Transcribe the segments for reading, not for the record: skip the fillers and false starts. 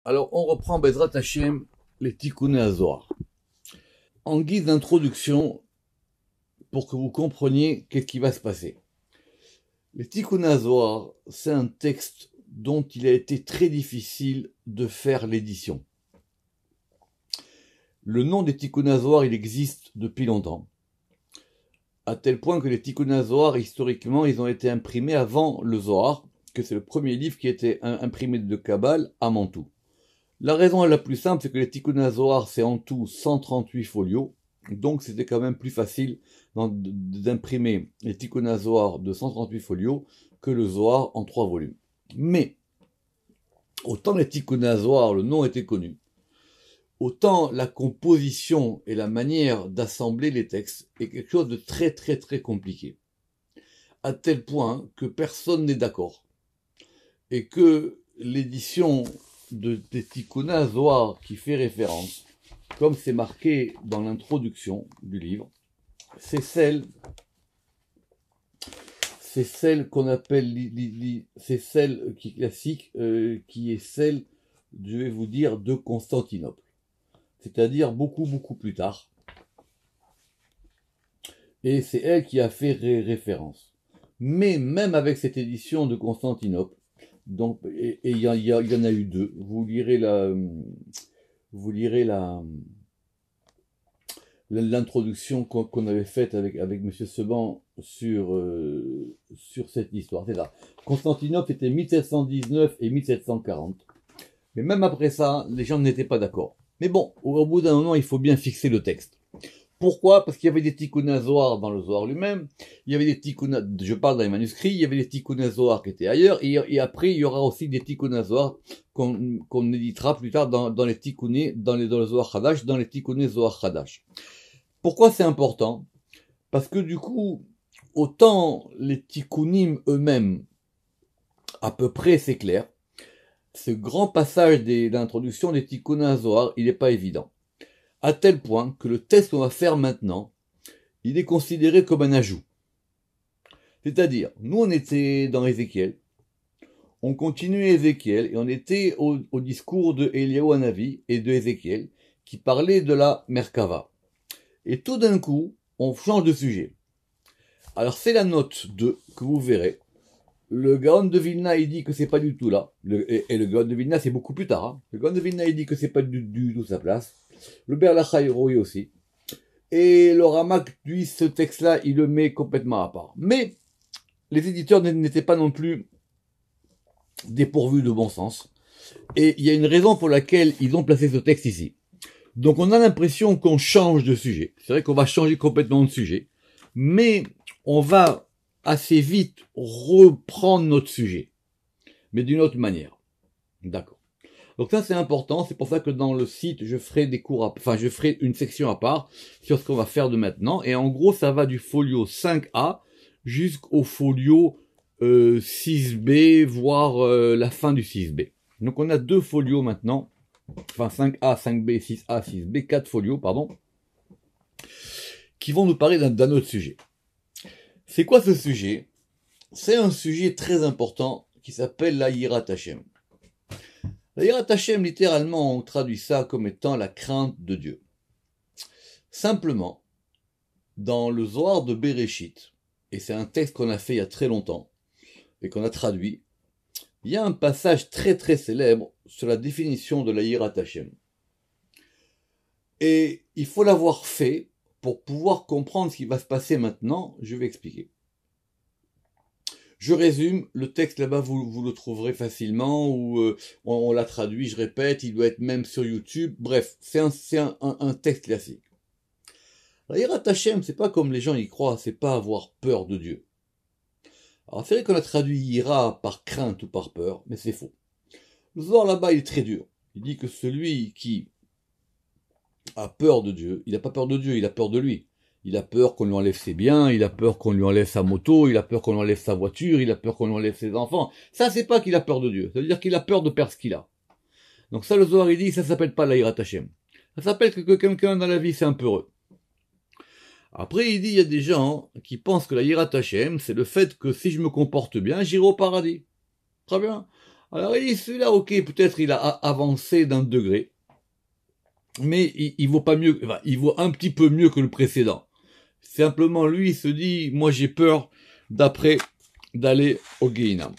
Alors, on reprend Bezrat Hashem, les Tikkuné HaZohar. En guise d'introduction, pour que vous compreniez qu'est-ce qui va se passer. Les Tikkuné HaZohar, c'est un texte dont il a été très difficile de faire l'édition. Le nom des Tikkuné HaZohar, il existe depuis longtemps. À tel point que les Tikkuné HaZohar, historiquement, ils ont été imprimés avant le Zohar, que c'est le premier livre qui a été imprimé de Kabbale à Mantoue. La raison la plus simple, c'est que les Tikkuné HaZohar, c'est en tout 138 folios, donc c'était quand même plus facile d'imprimer les Tikkuné HaZohar de 138 folios que le Zohar en 3 volumes. Mais, autant les Tikkuné HaZohar, le nom était connu, autant la composition et la manière d'assembler les textes est quelque chose de très très très compliqué. À tel point que personne n'est d'accord. Et que l'édition des Tikkuné HaZohar qui fait référence, comme c'est marqué dans l'introduction du livre, c'est celle qu'on appelle, c'est celle qui est classique, qui est celle, je vais vous dire, de Constantinople. C'est-à-dire beaucoup plus tard. Et c'est elle qui a fait référence. Mais même avec cette édition de Constantinople, donc, et il y en a eu deux. Vous lirez l'introduction qu'on avait faite avec Monsieur Seban sur cette histoire. C'est ça. Constantinople était 1719 et 1740. Mais même après ça, les gens n'étaient pas d'accord. Mais bon, au bout d'un moment, il faut bien fixer le texte. Pourquoi? Parce qu'il y avait des Tikkuné HaZohar dans le Zohar lui-même, il y avait des Tikkuné, je parle dans les manuscrits, il y avait des Tikkuné HaZohar qui étaient ailleurs, et après il y aura aussi des Tikkuné HaZohar qu'on éditera plus tard dans les Tikkuné, dans le Zohar Hadash, dans les Tikkuné Zohar Hadash. Pourquoi c'est important? Parce que du coup, autant les Tikkunim eux-mêmes, à peu près c'est clair, ce grand passage d'introduction des Tikkuné HaZohar, il n'est pas évident. À tel point que le texte qu'on va faire maintenant, il est considéré comme un ajout. C'est-à-dire, nous on était dans Ézéchiel, on continuait Ézéchiel et on était au discours de Eliyahu Hanavi et de Ézéchiel qui parlait de la Merkava. Et tout d'un coup, on change de sujet. Alors c'est la note 2 que vous verrez. Le Gaon de Vilna, il dit que c'est pas du tout là. Et le Gaon de Vilna, c'est beaucoup plus tard. Hein. Le Gaon de Vilna, il dit que c'est pas du tout sa place. Le Ber Lachai Roi aussi. Et le Ramak, lui, ce texte-là, il le met complètement à part. Mais les éditeurs n'étaient pas non plus dépourvus de bon sens. Et il y a une raison pour laquelle ils ont placé ce texte ici. Donc on a l'impression qu'on change de sujet. C'est vrai qu'on va changer complètement de sujet. Mais on va assez vite reprendre notre sujet. Mais d'une autre manière. D'accord. Donc ça c'est important, c'est pour ça que dans le site je ferai des cours, je ferai une section à part sur ce qu'on va faire de maintenant. Et en gros ça va du folio 5A jusqu'au folio 6B, voire la fin du 6B. Donc on a 2 folios maintenant, enfin 5A, 5B, 6A, 6B, 4 folios, pardon, qui vont nous parler d'un autre sujet. C'est quoi ce sujet? C'est un sujet très important qui s'appelle la Yirat Hashem. La Yirat Hashem, littéralement, on traduit ça comme étant la crainte de Dieu. Simplement, dans le Zohar de Bereshit, et c'est un texte qu'on a fait il y a très longtemps, et qu'on a traduit, il y a un passage très très célèbre sur la définition de la Yirat Hashem. Et il faut l'avoir fait pour pouvoir comprendre ce qui va se passer maintenant, je vais expliquer. Je résume, le texte là-bas, vous le trouverez facilement, ou on l'a traduit, je répète, il doit être même sur YouTube. Bref, c'est un texte classique. La Yirat Hashem, c'est pas comme les gens y croient, c'est pas avoir peur de Dieu. Alors c'est vrai qu'on a traduit Yira par crainte ou par peur, mais c'est faux. Le Zohar là-bas, il est très dur. Il dit que celui qui a peur de Dieu, il n'a pas peur de Dieu, il a peur de lui. Il a peur qu'on lui enlève ses biens, il a peur qu'on lui enlève sa moto, il a peur qu'on lui enlève sa voiture, il a peur qu'on lui enlève ses enfants. Ça, c'est pas qu'il a peur de Dieu. Ça veut dire qu'il a peur de perdre ce qu'il a. Donc ça, le Zohar, il dit, ça s'appelle pas la Yirat Hashem. Ça s'appelle que quelqu'un dans la vie, c'est un peu heureux. Après, il dit, il y a des gens qui pensent que la Yirat Hashem, c'est le fait que si je me comporte bien, j'irai au paradis. Très bien. Alors il dit, celui-là, ok, peut-être il a avancé d'un degré, mais il vaut pas mieux, enfin, il vaut un petit peu mieux que le précédent. Simplement, lui, il se dit, moi j'ai peur d'aller au Guéhinam.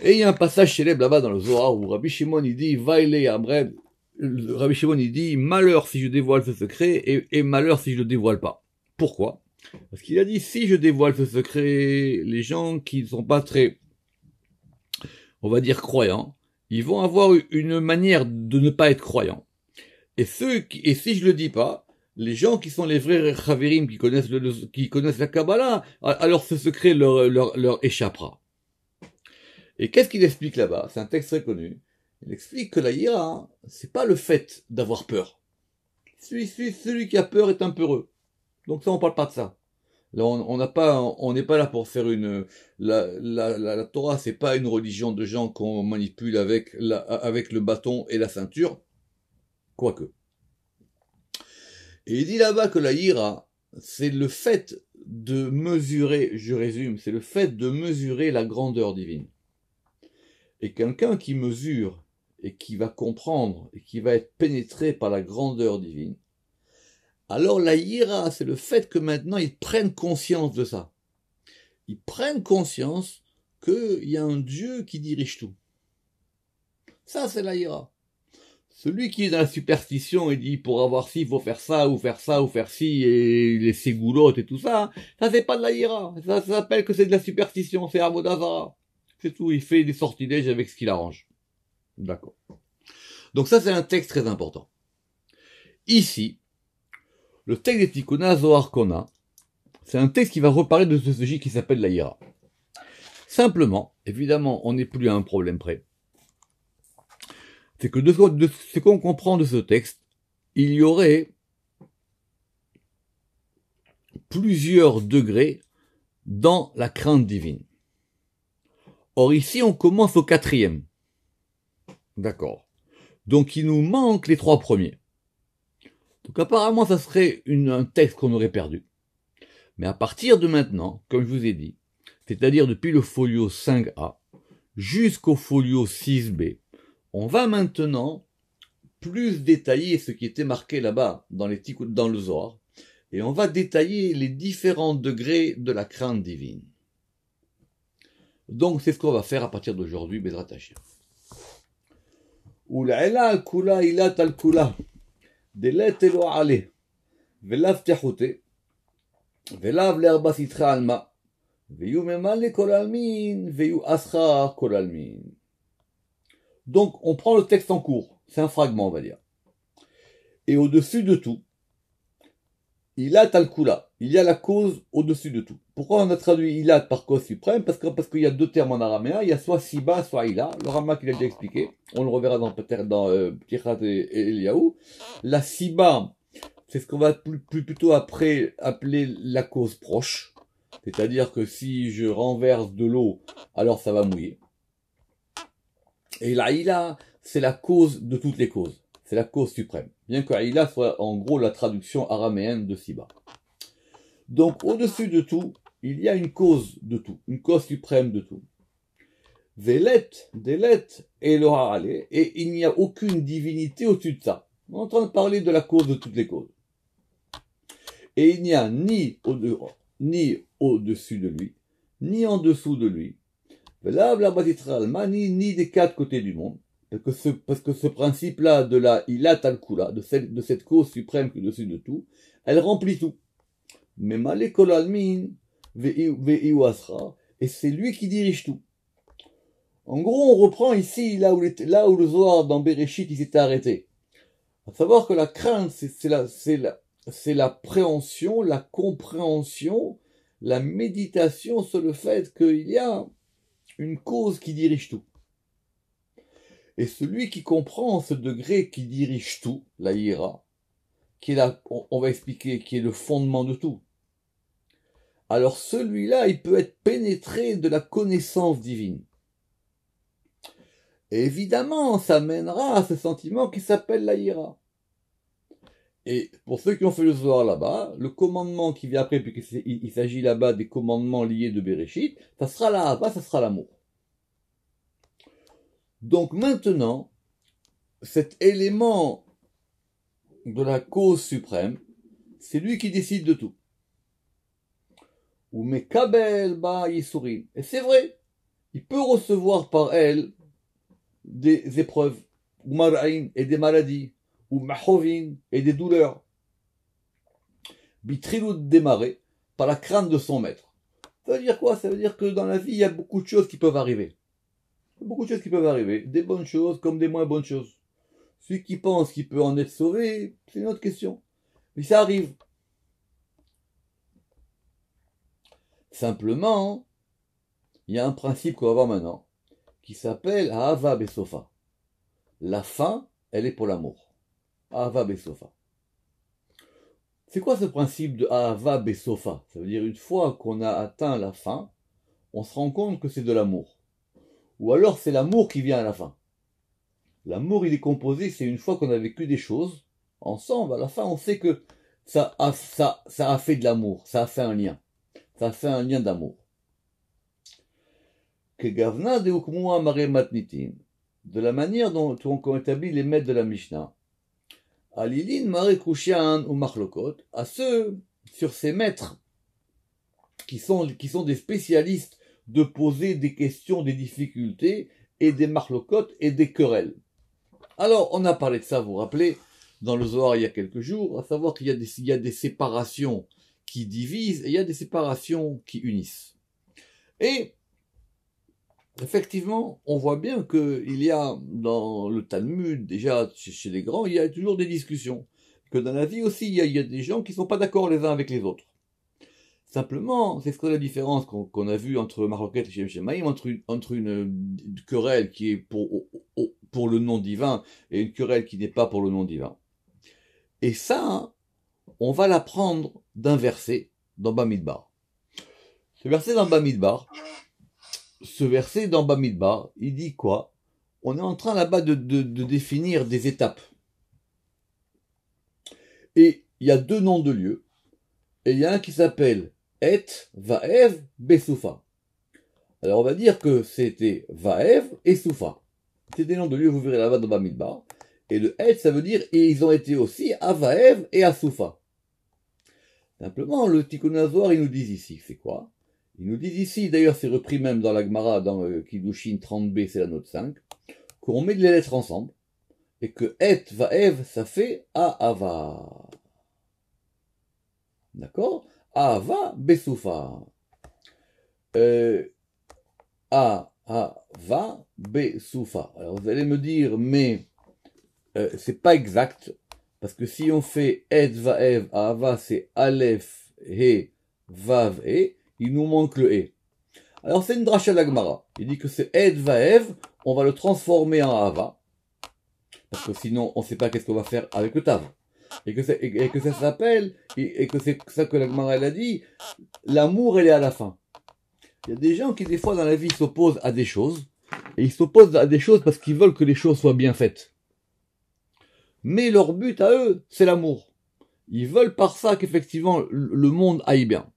Et il y a un passage célèbre là-bas dans le Zohar où Rabbi Shimon il dit, Vaile Amreb, Rabbi Shimon il dit, malheur si je dévoile ce secret et malheur si je le dévoile pas. Pourquoi? Parce qu'il a dit, si je dévoile ce secret, les gens qui ne sont pas très, on va dire, croyants, ils vont avoir une manière de ne pas être croyants. Et si je le dis pas, les gens qui sont les vrais Chaverim, qui connaissent la Kabbalah, alors ce secret leur échappera. Et qu'est-ce qu'il explique là-bas? C'est un texte très connu. Il explique que la ira, c'est pas le fait d'avoir peur. Celui qui a peur est un peureux. Donc ça, on parle pas de ça. Là, on n'est pas là pour faire la Torah, c'est pas une religion de gens qu'on manipule avec le bâton et la ceinture. Quoique. Et il dit là-bas que la ira, c'est le fait de mesurer, je résume, c'est le fait de mesurer la grandeur divine. Et quelqu'un qui mesure et qui va comprendre et qui va être pénétré par la grandeur divine, alors la ira, c'est le fait que maintenant ils prennent conscience de ça. Ils prennent conscience qu'il y a un Dieu qui dirige tout. Ça, c'est la ira. Celui qui est dans la superstition et dit pour avoir ci, il faut faire ça, ou faire ça, ou faire ci, et les ségoulottes et tout ça, ça c'est pas de la ira. Ça s'appelle que c'est de la superstition, c'est Avodazara. C'est tout, il fait des sortilèges avec ce qu'il arrange. D'accord. Donc ça, c'est un texte très important. Ici, le texte des Tikkun Zohar qu'on a, c'est un texte qui va reparler de ce sujet qui s'appelle la ira. Simplement, évidemment, on n'est plus à un problème près. C'est que de ce qu'on comprend de ce texte, il y aurait plusieurs degrés dans la crainte divine. Or ici, on commence au 4e. D'accord. Donc il nous manque les 3 premiers. Donc apparemment, ça serait un texte qu'on aurait perdu. Mais à partir de maintenant, comme je vous ai dit, c'est-à-dire depuis le folio 5A jusqu'au folio 6B, on va maintenant plus détailler ce qui était marqué là-bas dans le Zohar, et on va détailler les différents degrés de la crainte divine. Donc c'est ce qu'on va faire à partir d'aujourd'hui, Bezrat Hashem. Ul'ila al-kula ilat al-kula, delet elo ale, velav tehute, velav l'erba sitra alma, veyu memal kol almin, veyu ascha kol almin. Donc, on prend le texte en cours. C'est un fragment, on va dire. Et au-dessus de tout, ilat al-kula. Il y a la cause au-dessus de tout. Pourquoi on a traduit ilat par cause suprême? Parce qu'il y a 2 termes en araméen. Il y a soit siba, soit ilah. Le Ramak, il a déjà expliqué. On le reverra dans Ptichat et Eliyahu. La siba, c'est ce qu'on va plutôt après appeler la cause proche. C'est-à-dire que si je renverse de l'eau, alors ça va mouiller. Et la ila, c'est la cause de toutes les causes. C'est la cause suprême. Bien que ila soit en gros la traduction araméenne de Siba. Donc au-dessus de tout, il y a une cause de tout. Une cause suprême de tout. Velet, delet, Eloha ale, et il n'y a aucune divinité au-dessus de ça. On est en train de parler de la cause de toutes les causes. Et il n'y a ni au-dessus de lui, ni en dessous de lui, ni des 4 côtés du monde, parce que ce principe-là de la ilat al-kula, de cette cause suprême qui est au-dessus de tout, elle remplit tout. Mais malekol almin et c'est lui qui dirige tout. En gros, on reprend ici là où le Zohar dans Bereshit il s'était arrêté. À savoir que la crainte, c'est la préhension, la compréhension, la méditation sur le fait qu'il y a une cause qui dirige tout. Et celui qui comprend ce degré qui dirige tout, la ira, qui est là, on va expliquer, qui est le fondement de tout. Alors celui-là, il peut être pénétré de la connaissance divine. Et évidemment, ça mènera à ce sentiment qui s'appelle la ira. Et pour ceux qui ont fait le Zohar là-bas, le commandement qui vient après, puisqu'il s'agit là-bas des commandements liés de Bereshit, ça sera là-bas, ça sera l'amour. Donc maintenant, cet élément de la cause suprême, c'est lui qui décide de tout. Ou mekabel ba yisurim. Et c'est vrai, il peut recevoir par elle des épreuves, ou mara'in, et des maladies, ou mahovin, et des douleurs. Bitrilut démarrer par la crainte de son maître. Ça veut dire quoi? Ça veut dire que dans la vie, il y a beaucoup de choses qui peuvent arriver. Beaucoup de choses qui peuvent arriver. Des bonnes choses comme des moins bonnes choses. Celui qui pense qu'il peut en être sauvé, c'est une autre question. Mais ça arrive. Simplement, il y a un principe qu'on va voir maintenant, qui s'appelle Ahava Besofa. La fin, elle est pour l'amour. Ahava Besofa. C'est quoi ce principe de Ahava Besofa? Ça veut dire une fois qu'on a atteint la fin, on se rend compte que c'est de l'amour. Ou alors c'est l'amour qui vient à la fin. L'amour, il est composé, c'est une fois qu'on a vécu des choses, ensemble, à la fin, on sait que ça a fait de l'amour, ça a fait un lien. Ça a fait un lien d'amour. De la manière dont on établit les maîtres de la Mishnah. Alilin mare kushan ou machlokot, à ceux, sur ces maîtres, qui sont des spécialistes de poser des questions, des difficultés, et des machlokot et des querelles. Alors, on a parlé de ça, vous vous rappelez, dans le Zohar il y a quelques jours, à savoir qu'il y a des séparations qui divisent et il y a des séparations qui unissent. Et effectivement, on voit bien qu'il y a dans le Talmud, déjà chez les grands, il y a toujours des discussions. Que dans la vie aussi, il y a des gens qui ne sont pas d'accord les uns avec les autres. Simplement, c'est ce que la différence qu'on a vue entre Maroquet et Shem Shemaim, entre une querelle qui est pour le nom divin et une querelle qui n'est pas pour le nom divin. Et ça, on va l'apprendre d'un verset dans Bamidbar. Ce verset dans Bamidbar, il dit quoi? On est en train là-bas de définir des étapes. Et il y a deux noms de lieux. Et il y a un qui s'appelle Et Vaev Besoufa. Alors on va dire que c'était Vaev et Soufa. C'est des noms de lieux, vous verrez là-bas dans Bamidbar. Et le Et, ça veut dire, et ils ont été aussi à Vaev et à Soufa. Simplement, le Tikkun HaZohar, ils nous disent ici, c'est quoi? Ils nous disent ici, d'ailleurs c'est repris même dans la Gemara, dans Kiddushin 30b, c'est la note 5, qu'on met les lettres ensemble, et que Et, Vaev, ça fait Ahava. D'accord? Ahava, Besoufa. Ahava, Besoufa. Alors vous allez me dire, mais c'est pas exact, parce que si on fait Et, Vaev, Ahava, c'est Aleph, He, Vav, E, il nous manque le E. Alors c'est une dracha d'Agmara. Il dit que c'est Et, Vaev, on va le transformer en Ahava, parce que sinon on sait pas qu'est-ce qu'on va faire avec le Tav. Et que ça s'appelle, et que c'est ça que l'Agmara elle a dit, l'amour elle est à la fin. Il y a des gens qui des fois dans la vie s'opposent à des choses, et ils s'opposent à des choses parce qu'ils veulent que les choses soient bien faites. Mais leur but à eux, c'est l'amour. Ils veulent par ça qu'effectivement le monde aille bien.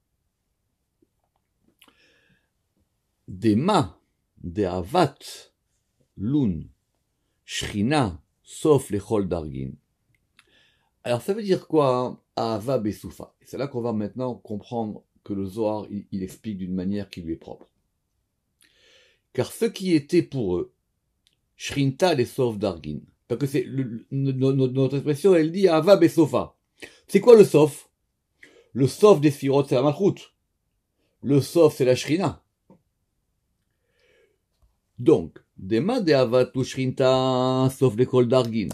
Des ma, des avat, lun, shrina, sauf les chol dargin. Alors ça veut dire quoi, Ahava Besoufa? C'est là qu'on va maintenant comprendre que le Zohar, il explique d'une manière qui lui est propre. Car ce qui était pour eux, Shrinta les sauf dargin, parce que c'est notre expression, elle dit Ahava Besoufa. C'est quoi le sauf? Le sauf des Sphirot, c'est la Malchut. Le sauf, c'est la Shrina. Donc, Dema de Avat ou Shrinta, sauf l'école d'Argin.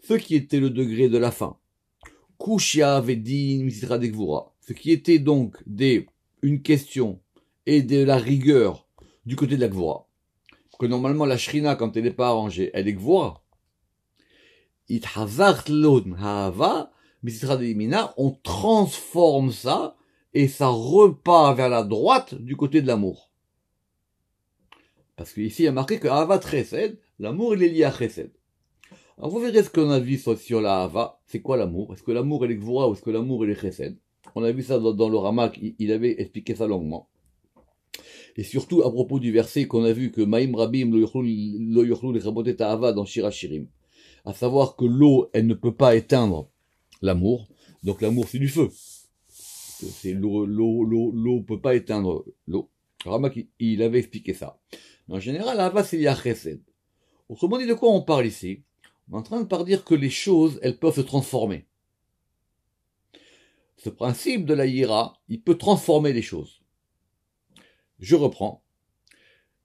Ce qui était le degré de la fin. Kushia Vedin Misra de Gvura. Ce qui était donc une question et de la rigueur du côté de la Gvura. Que normalement la Shrina, quand elle n'est pas arrangée, elle est Gvura. It Hazart Lon Hava Misra de Imina, on transforme ça et ça repart vers la droite du côté de l'amour. Parce qu'ici, il y a marqué que Ahavat Chesed, l'amour, il est lié à Chesed. Alors, vous verrez ce qu'on a vu sur la Ahava. C'est quoi l'amour? Est-ce que l'amour, il est Gvura ou est-ce que l'amour, il est Chesed? On a vu ça dans le Ramak, il avait expliqué ça longuement. Et surtout à propos du verset qu'on a vu que Maïm Rabim lo yochlu lechabotet ha'ava dans Shir HaShirim. À savoir que l'eau, elle ne peut pas éteindre l'amour. Donc l'amour, c'est du feu. C'est l'eau peut pas éteindre l'eau. Ramak, il avait expliqué ça. En général, ha'ava, c'est lié chesed. Autrement dit, de quoi on parle ici? On est en train de dire que les choses, elles peuvent se transformer. Ce principe de la yira, il peut transformer les choses. Je reprends.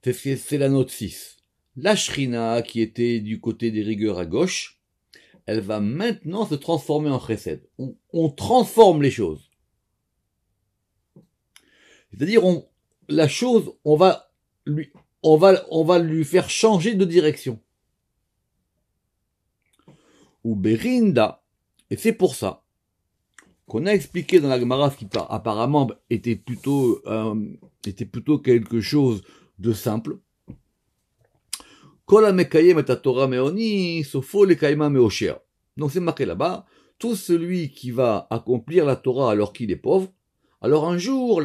C'est la note 6. La shrina, qui était du côté des rigueurs à gauche, elle va maintenant se transformer en chesed. On transforme les choses. C'est-à-dire, la chose, on va lui faire changer de direction. Ou berinda, et c'est pour ça qu'on a expliqué dans la Gemara ce qui apparemment était plutôt quelque chose de simple. Kol ha-mekayem et ha-Torah me'oni, sofo lekayema me'osher. Donc c'est marqué là-bas, tout celui qui va accomplir la Torah alors qu'il est pauvre, alors un jour,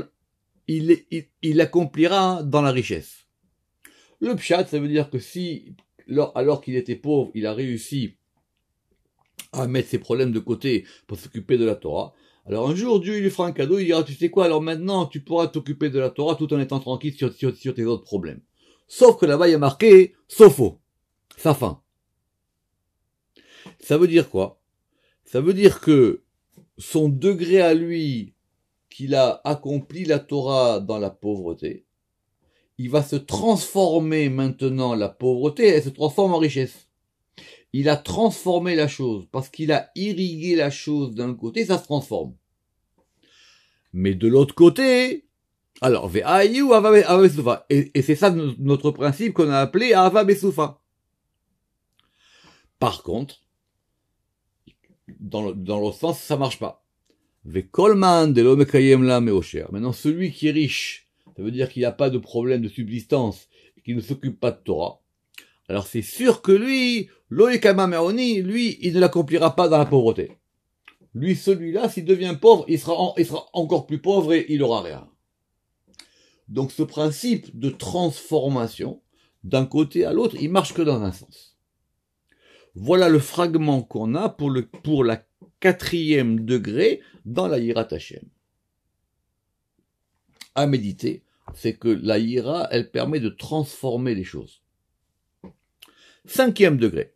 il accomplira dans la richesse. Le pshat, ça veut dire que si, alors qu'il était pauvre, il a réussi à mettre ses problèmes de côté pour s'occuper de la Torah, alors un jour, Dieu il lui fera un cadeau, il dira, tu sais quoi, alors maintenant, tu pourras t'occuper de la Torah tout en étant tranquille sur tes autres problèmes. Sauf que là-bas, il y a marqué, sopho, sa fin. Ça veut dire quoi? Ça veut dire que son degré à lui, qu'il a accompli la Torah dans la pauvreté, il va se transformer maintenant, la pauvreté, elle se transforme en richesse. Il a transformé la chose, parce qu'il a irrigué la chose d'un côté, ça se transforme. Mais de l'autre côté, alors, ve'ayi ou ava besoufa. Et c'est ça notre principe qu'on a appelé ava besoufa. Par contre, dans l'autre sens, ça marche pas. Ve'kolman de lo mekayem la me'osher. Maintenant, celui qui est riche, ça veut dire qu'il n'a pas de problème de subsistance, et qu'il ne s'occupe pas de Torah. Alors c'est sûr que lui, loïkama me'oni, lui, il ne l'accomplira pas dans la pauvreté. Lui, celui-là, s'il devient pauvre, il sera encore plus pauvre et il aura rien. Donc ce principe de transformation, d'un côté à l'autre, il marche que dans un sens. Voilà le fragment qu'on a pour la 4e degré dans la Yirat Hashem. À méditer, c'est que la Yira, elle permet de transformer les choses. 5e degré.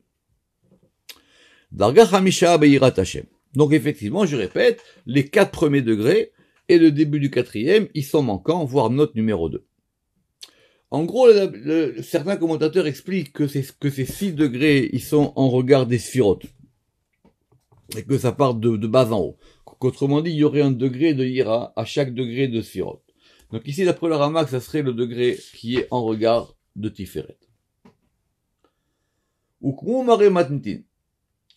Darga Hamisha Beyirat Hashem. Donc effectivement, je répète, les 4 premiers degrés et le début du 4e, ils sont manquants, voire note numéro 2. En gros, certains commentateurs expliquent que ces 6 degrés, ils sont en regard des sphirotes. Et que ça part de bas en haut. Qu'autrement dit, il y aurait un degré de Yira à chaque degré de sphirote. Donc ici, d'après le Ramak, ça serait le degré qui est en regard de Tiferet. Ou Kumare Matnitin.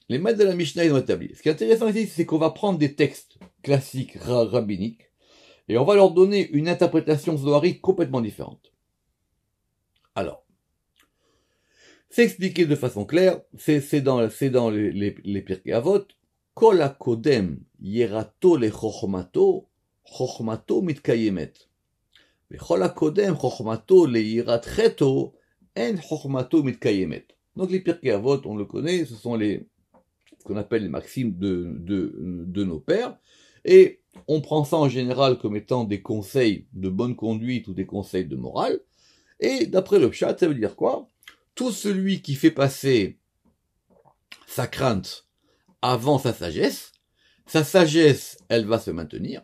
Les maîtres de la Mishnah, ils ont établi. Ce qui est intéressant ici, c'est qu'on va prendre des textes classiques rabbiniques et on va leur donner une interprétation zoharique complètement différente. Alors, c'est expliqué de façon claire, c'est dans les Pirkei Avot, Kol hakodem yerato le chochmato, chochmato mitkayemet. Vechol hakodem chochmato le yirat cheto, en chochmato mitkayemet. Donc les Pirkei Avot, on le connaît, ce sont ce qu'on appelle les maximes de nos pères, et on prend ça en général comme étant des conseils de bonne conduite ou des conseils de morale, et d'après le Pshat, ça veut dire quoi? Tout celui qui fait passer sa crainte avant sa sagesse, elle va se maintenir,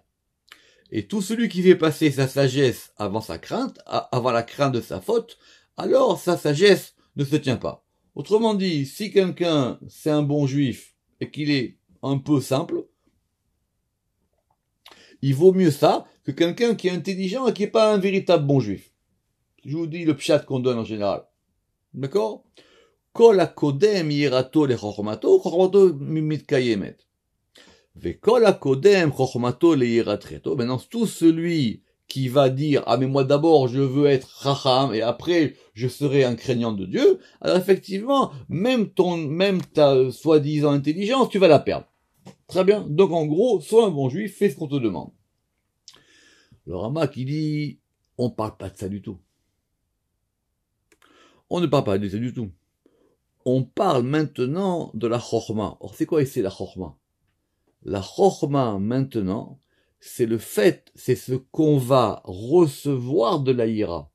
et tout celui qui fait passer sa sagesse avant sa crainte, avant la crainte de sa faute, alors sa sagesse ne se tient pas. Autrement dit, si quelqu'un, c'est un bon juif, et qu'il est un peu simple, il vaut mieux ça que quelqu'un qui est intelligent et qui n'est pas un véritable bon juif. Je vous dis le pshat qu'on donne en général. D'accord? Kol hakodem yirato le chochmato, chochmato mitkayemet. Ve kol hakodem chochmato le yirat cheto. Maintenant, tout celui qui va dire, ah mais moi d'abord je veux être racham et après je serai un craignant de Dieu, alors effectivement, même ta soi-disant intelligence, tu vas la perdre. Très bien. Donc en gros, sois un bon juif, fais ce qu'on te demande. Le Ramak, il dit, On ne parle pas de ça du tout. On ne parle pas de ça du tout. On parle maintenant de la chorma. Or, c'est quoi ici la chorma? La chorma, maintenant, c'est le fait, c'est ce qu'on va recevoir de la ira.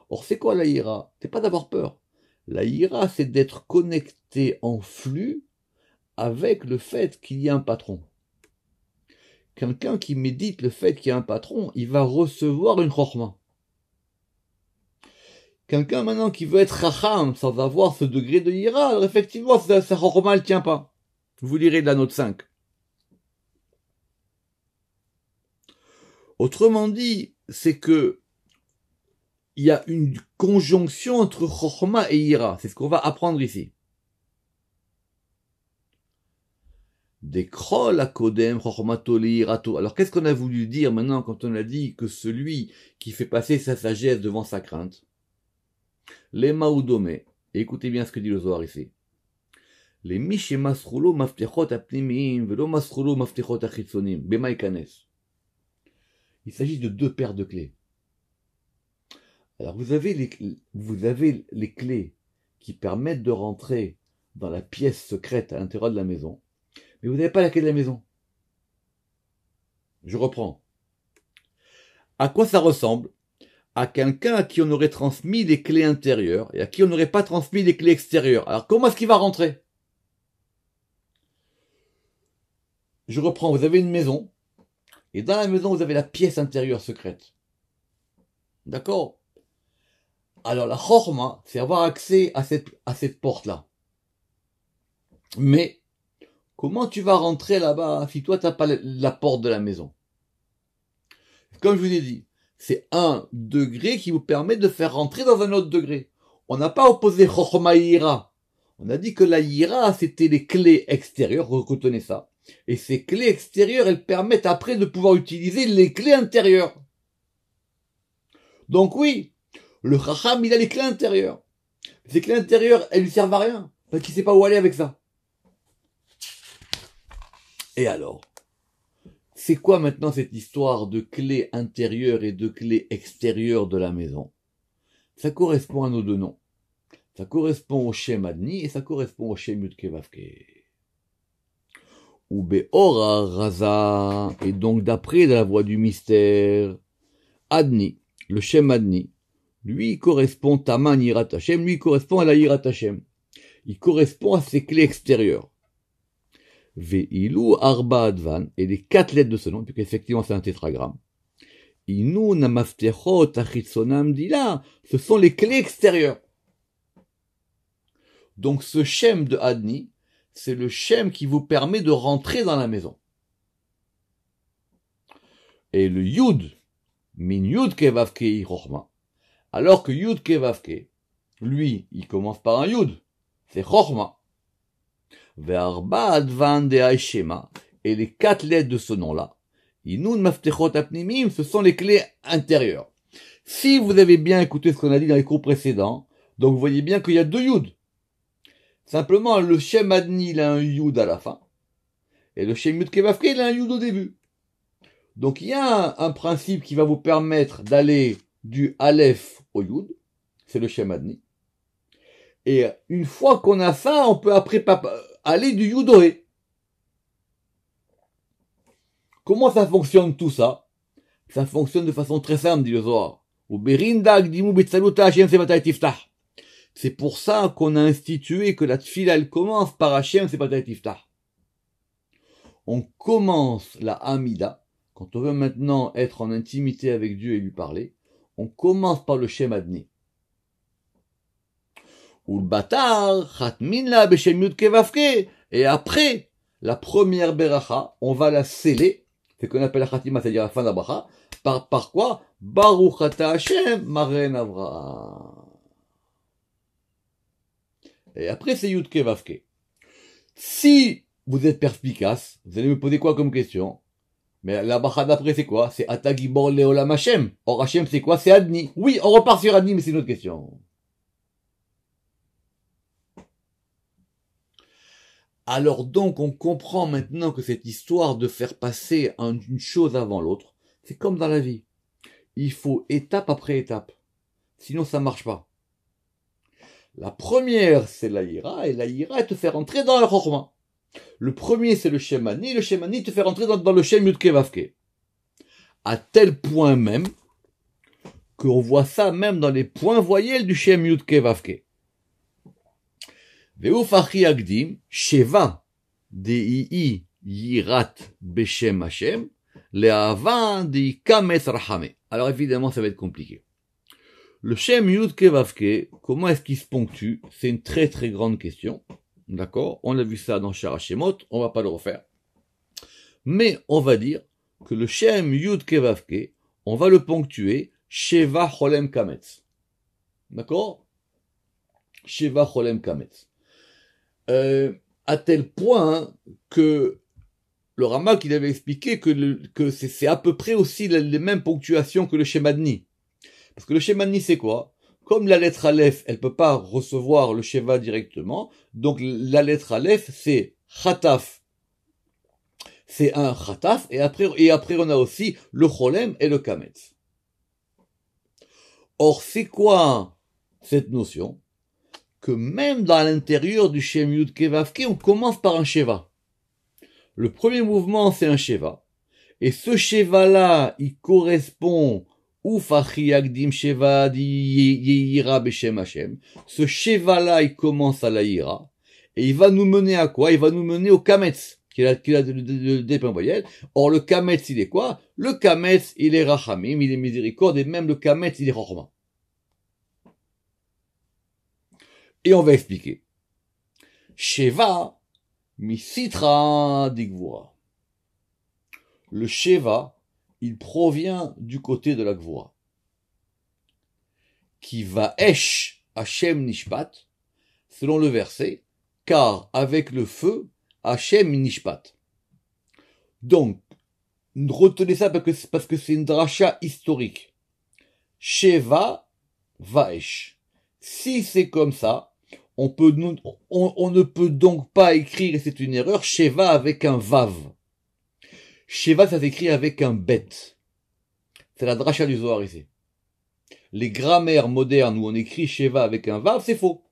Or, c'est quoi la ira? C'est pas d'avoir peur. La ira, c'est d'être connecté en flux avec le fait qu'il y a un patron. Quelqu'un qui médite le fait qu'il y a un patron, il va recevoir une chorma. Quelqu'un maintenant qui veut être racham sans avoir ce degré de ira, alors effectivement, sa chorma, elle tient pas. Vous lirez de la note 5. Autrement dit, c'est que il y a une conjonction entre chorma et ira. C'est ce qu'on va apprendre ici. Décrol à kodem chormato liirato. Alors qu'est-ce qu'on a voulu dire maintenant quand on a dit que celui qui fait passer sa sagesse devant sa crainte? Les maoudome. Écoutez bien ce que dit le Zohar ici. Les miche masrulo maftechot apnimim velo masrulo maftechot achitzonim. Bema ikanes. Il s'agit de deux paires de clés. Alors vous avez les clés qui permettent de rentrer dans la pièce secrète à l'intérieur de la maison, mais vous n'avez pas la clé de la maison. Je reprends. À quoi ça ressemble? À quelqu'un à qui on aurait transmis les clés intérieures et à qui on n'aurait pas transmis les clés extérieures. Alors comment est-ce qu'il va rentrer? Je reprends, vous avez une maison, et dans la maison vous avez la pièce intérieure secrète. D'accord? Alors la chorma, c'est avoir accès à cette porte-là. Mais, comment tu vas rentrer là-bas si toi t'as pas la porte de la maison? Comme je vous ai dit, c'est un degré qui vous permet de faire rentrer dans un autre degré. On n'a pas opposé chorma et ira. On a dit que la ira, c'était les clés extérieures, retenez ça. Et ces clés extérieures, elles permettent après de pouvoir utiliser les clés intérieures. Donc oui, le chacham, il a les clés intérieures. Ces clés intérieures, elles lui servent à rien, parce qu'il sait pas où aller avec ça. Et alors, c'est quoi maintenant cette histoire de clés intérieures et de clés extérieures de la maison? Ça correspond à nos deux noms. Ça correspond au Shem Adni et ça correspond au Shem Yudke Vavke. Ou Be'ora Raza, et donc d'après la voie du mystère, Adni, le Shem Adni, lui correspond Taman Yirat Hashem, lui correspond à la Yirat Hashem. Il correspond à ses clés extérieures. Ve'ilu Arba Advan, et les 4 lettres de ce nom, puisqu'effectivement c'est un tétragramme. Inu Namaftechot Achitsonam Dila, ce sont les clés extérieures. Donc ce Shem de Adni, c'est le Shem qui vous permet de rentrer dans la maison. Et le Yud, Min Yud Kevavke Chorma, alors que Yud Kevavke, lui, il commence par un Yud, c'est Chorma. Ve'arba Advan de Aishema, et les 4 lettres de ce nom-là, Inun Maftechot Apnimim, ce sont les clés intérieures. Si vous avez bien écouté ce qu'on a dit dans les cours précédents, donc vous voyez bien qu'il y a 2 Yud. Simplement, le Shem Adni, il a un Yud à la fin. Et le Shem Yud Kevavke, il a un Yud au début. Donc, il y a un principe qui va vous permettre d'aller du Aleph au Yud. C'est le Shem Adni. Et une fois qu'on a ça, on peut après aller du Yud au He. Comment ça fonctionne tout ça? Ça fonctionne de façon très simple, dit le Zohar. C'est pour ça qu'on a institué que la tfila, elle commence par Hashem Sepatai Tiftah. On commence la Hamida, quand on veut maintenant être en intimité avec Dieu et lui parler, on commence par le Shem Adni. Ou le Batar, Chatmin la Beshem Yud Kevavke, et après, la première Beracha, on va la sceller, c'est ce qu'on appelle la Chatima, c'est-à-dire la fin de la Bracha, par quoi? Baruch Ata Hashem Maren Avraham. Et après, c'est Yud Kevavke. Si vous êtes perspicace, vous allez me poser quoi comme question? Mais la bracha d'après, c'est quoi? C'est Ata Gibor Leolam Hashem. Or, Hashem, c'est quoi? C'est Adni. Oui, on repart sur Adni, mais c'est une autre question. Alors donc, on comprend maintenant que cette histoire de faire passer une chose avant l'autre, c'est comme dans la vie. il faut étape après étape. Sinon, ça marche pas. La première, c'est la ira, et la ira, elle te fait rentrer dans la chorma. Le premier, c'est le shemani te fait rentrer dans le shem yudke vavke. À tel point même, qu'on voit ça même dans les points voyelles du shem yudke vavke. Ve'ufachi agdim, sheva, dei yirat beshem Hashem, le'avan dei kametz rachame. Alors évidemment, ça va être compliqué. Le Shem Yud Vavke, comment est-ce qu'il se ponctue? C'est une très très grande question. D'accord? On a vu ça dans Shara Shemot, on va pas le refaire. Mais on va dire que le Shem Yud Vavke, on va le ponctuer Sheva Cholem Kametz. D'accord? Sheva Cholem Kametz. À tel point que le Ramak, il avait expliqué que c'est à peu près aussi les mêmes ponctuations que le Shemadni. Parce que le Shemani, c'est quoi? Comme la lettre Aleph, elle peut pas recevoir le Sheva directement, donc la lettre Aleph, c'est Khataf. C'est un Khataf, et après on a aussi le Cholem et le Kametz. Or, c'est quoi cette notion? Que même dans l'intérieur du Shem Yud Kevavke, on commence par un Sheva. Le premier mouvement, c'est un Sheva. Et ce Sheva-là, il correspond Ufachi agdim sheva di yira beshem Hashem. Ce sheva-là, il commence à la yira. Et il va nous mener à quoi? Il va nous mener au kametz, qui a des points voyelles. Or, le kametz, il est quoi? Le kametz, il est rachamim, il est miséricorde, et même le kametz, il est chorma. Et on va expliquer. Sheva, misitra digvura. Le sheva, il provient du côté de la Gvura. Qui va esh Hashem nishpat, selon le verset, car avec le feu, Hashem nishpat. Donc, retenez ça parce que c'est une dracha historique. Sheva vaesh. Si c'est comme ça, on ne peut donc pas écrire, et c'est une erreur, Sheva avec un vav. Sheva, ça s'écrit avec un bet. C'est la dracha du Zohar ici. Les grammaires modernes où on écrit Sheva avec un vav, c'est faux.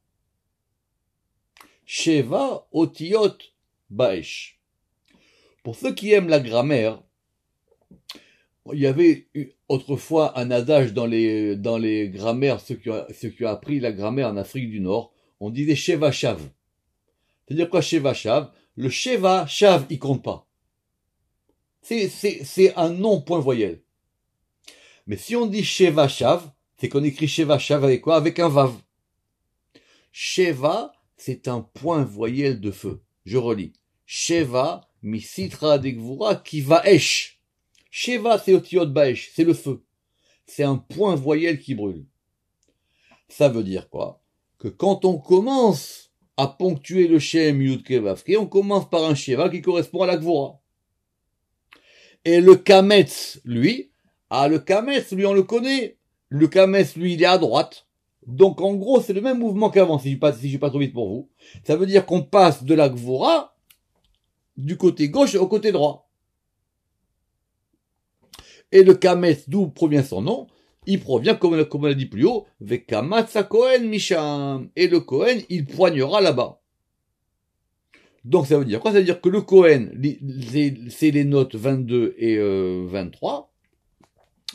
Sheva otiot baesh. Pour ceux qui aiment la grammaire, il y avait autrefois un adage dans les grammaires, ceux qui ont appris la grammaire en Afrique du Nord, on disait Sheva Shav. C'est-à-dire quoi Sheva Shav? Le Sheva Shav, il compte pas. C'est un nom point voyelle. Mais si on dit Sheva Shav, c'est qu'on écrit Sheva Shav avec quoi? Avec un Vav. Sheva, c'est un point voyelle de feu. Je relis. Sheva, misitra degvura, qui va esh. Sheva, c'est otiot baesh, c'est le feu. C'est un point voyelle qui brûle. Ça veut dire quoi? Que quand on commence à ponctuer le Shem Yud Ke Vavke, on commence par un Sheva qui correspond à la Gvura. Et le Kametz, lui, le Kametz, lui, on le connaît. Le Kametz, lui, il est à droite. Donc, en gros, c'est le même mouvement qu'avant, si je vais pas trop vite pour vous. Ça veut dire qu'on passe de la Gvura du côté gauche au côté droit. Et le Kametz, d'où provient son nom, il provient, comme on l'a dit plus haut, Vekamatsa Kohen Misham. Et le Kohen, il poignera là-bas. Donc ça veut dire quoi? Ça veut dire que le Kohen, c'est les notes 22 et 23.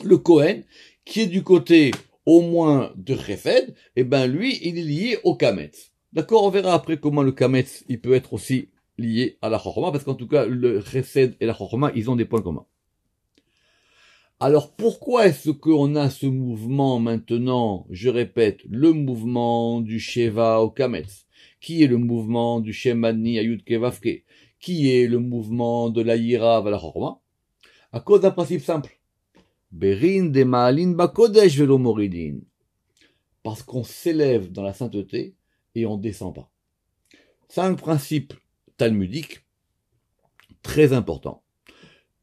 Le Kohen, qui est du côté au moins de Chesed, eh ben lui, il est lié au Kametz. D'accord? On verra après comment le Kametz, il peut être aussi lié à la Chorma, parce qu'en tout cas, le Chesed et la Chorma, ils ont des points communs. Alors pourquoi est-ce qu'on a ce mouvement maintenant, je répète, le mouvement du Sheva au Kametz, qui est le mouvement du Shemani à Yud Ke Vavke, qui est le mouvement de la Yira à la Chorma? À cause d'un principe simple. Berin de Ma'alin Bakodesh velo Moridin. Parce qu'on s'élève dans la sainteté et on descend pas. C'est un principe talmudique très important.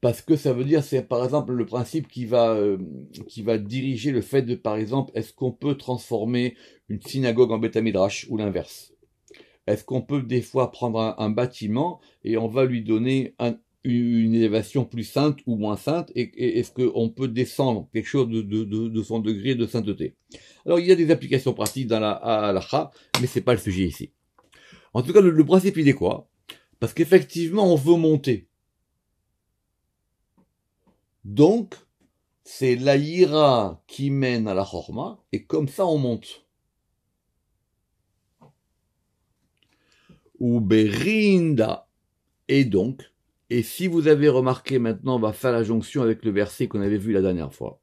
Parce que ça veut dire, c'est par exemple le principe qui va diriger le fait de, par exemple, est-ce qu'on peut transformer une synagogue en Beth Midrash ou l'inverse? Est-ce qu'on peut des fois prendre un bâtiment et on va lui donner une élévation plus sainte ou moins sainte, et est-ce qu'on peut descendre quelque chose de son degré de sainteté. Alors il y a des applications pratiques dans la halakha, mais c'est pas le sujet ici. En tout cas, le principe il est quoi? Parce qu'effectivement on veut monter. Donc, c'est la yira qui mène à la chorma, et comme ça on monte. Ou berinda. Et donc, et si vous avez remarqué maintenant, on va faire la jonction avec le verset qu'on avait vu la dernière fois.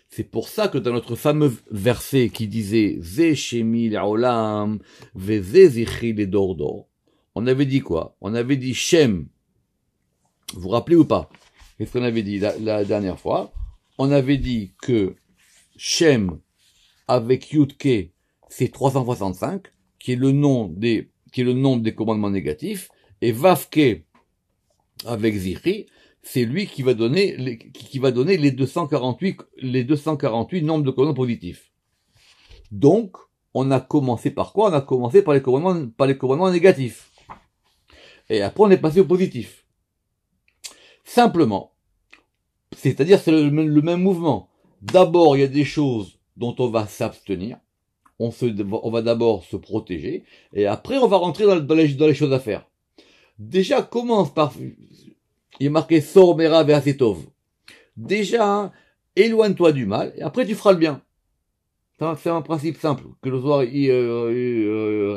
C'est pour ça que dans notre fameux verset qui disait Ze shemi l'olam, ve ze zichri le dordo, on avait dit quoi? On avait dit Shem. Vous vous rappelez ou pas? Qu'est-ce qu'on avait dit la dernière fois? On avait dit que Shem avec Yudke, c'est 365, qui est le nom des commandements négatifs, et Vavke avec Zichri, c'est lui qui va donner les 248 nombres de commandements positifs. Donc, on a commencé par quoi? On a commencé par les commandements négatifs. Et après, on est passé au positif. Simplement. C'est-à-dire, c'est le même mouvement. D'abord, il y a des choses dont on va s'abstenir. On va d'abord se protéger. Et après, on va rentrer dans les choses à faire. Déjà, commence par, il est marqué Sor Mera Ve'asetov. Déjà, éloigne-toi du mal, et après tu feras le bien. C'est un principe simple, que le soir,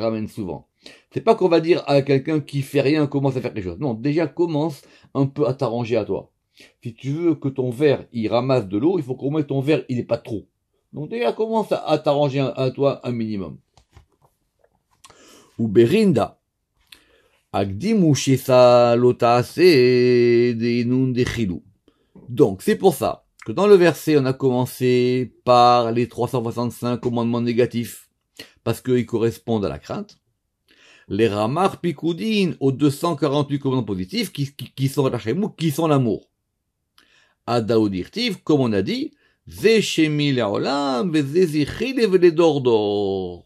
ramène souvent. C'est pas qu'on va dire à quelqu'un qui fait rien, commence à faire quelque chose. Non, déjà, commence un peu à t'arranger à toi. Si tu veux que ton verre, il ramasse de l'eau, il faut qu'au moins ton verre, il n'est pas trop. Donc déjà, commence à t'arranger à toi un minimum. Ou Berinda. Donc, c'est pour ça que dans le verset, on a commencé par les 365 commandements négatifs, parce qu'ils correspondent à la crainte. Les Ramar Pikoudin aux 248 commandements positifs, qui sont Rachemou, qui sont l'amour. Adaoudirtiv, comme on a dit, Ze Shemi Leolam, Ze Zichri Levedordor.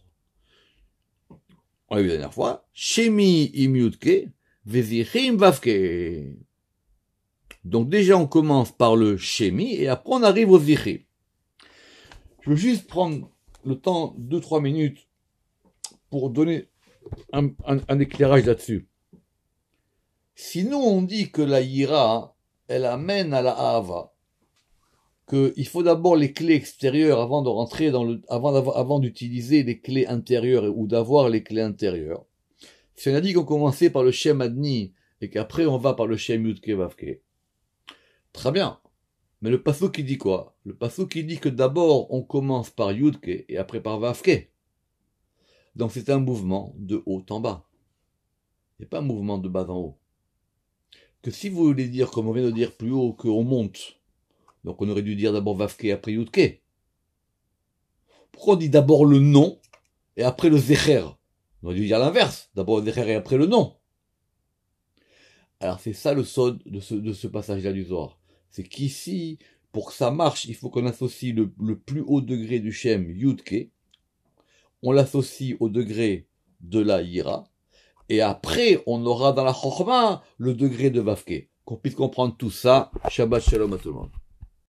On l'a vu la dernière fois, Shemi Imyutke, Vezichim Vavke. Donc déjà on commence par le Shemi et après on arrive au Zichi. Je veux juste prendre le temps, 2-3 minutes, pour donner un éclairage là-dessus. Sinon on dit que la Yira, elle amène à la Hava, qu'il faut d'abord les clés extérieures avant de rentrer avant d'utiliser les clés intérieures ou d'avoir les clés intérieures. Si on a dit qu'on commençait par le Shem Adni et qu'après on va par le Shem Yudke Vavke, très bien. Mais le passou qui dit quoi? Le passou qui dit que d'abord on commence par Yudke et après par Vavke. Donc c'est un mouvement de haut en bas. C'est pas un mouvement de bas en haut. Que si vous voulez dire, comme on vient de dire plus haut, qu'on monte, donc on aurait dû dire d'abord Vavke après Yudke. Pourquoi on dit d'abord le nom et après le Zecher? On aurait dû dire l'inverse, d'abord le Zecher et après le nom. Alors c'est ça le sod de ce passage-là du Zohar. C'est qu'ici, pour que ça marche, il faut qu'on associe le plus haut degré du Shem, Yudke, on l'associe au degré de la Yira, et après on aura dans la Chochma le degré de Vavke. Qu'on puisse comprendre tout ça. Shabbat Shalom à tout le monde.